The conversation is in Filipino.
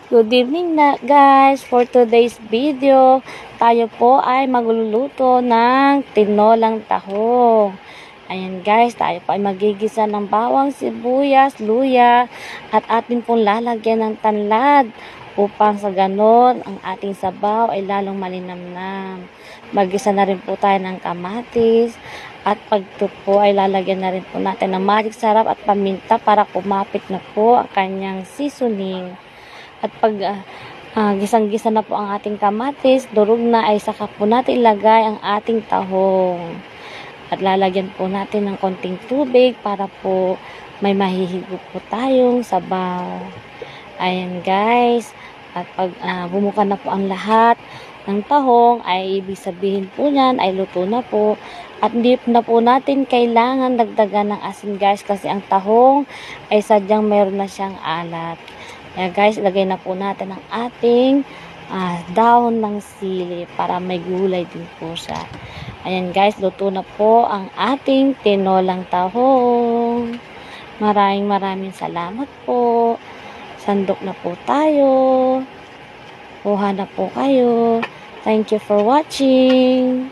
Good evening na guys. For today's video, tayo po ay magluluto ng tinolang tahong. Ayan guys, tayo po ay magigisa ng bawang, sibuyas, luya at atin pong lalagyan ng tanlad upang sa ganon ang ating sabaw ay lalong malinamnam. Magisa na rin po tayo ng kamatis at pagto po ay lalagyan na rin po natin ng magic sarap at paminta para kumapit na po ang kanyang seasoning. At pag gisang-gisa na po ang ating kamatis, durog na ay saka po natin ilagay ang ating tahong. At lalagyan po natin ng konting tubig para po may mahihigop po tayong sabaw. Ayan guys. At pag bumuka na po ang lahat ng tahong, ay ibig sabihin po niyan ay luto na po. At hindi na po natin kailangan dagdagan ng asin guys kasi ang tahong ay sadyang meron na siyang alat. Kaya guys, ilagay na po natin ang ating dahon ng sili para may gulay din po siya. Ayan guys, luto na po ang ating tinolang tahong. Maraming salamat po. Sandok na po tayo. Kuha na po kayo. Thank you for watching.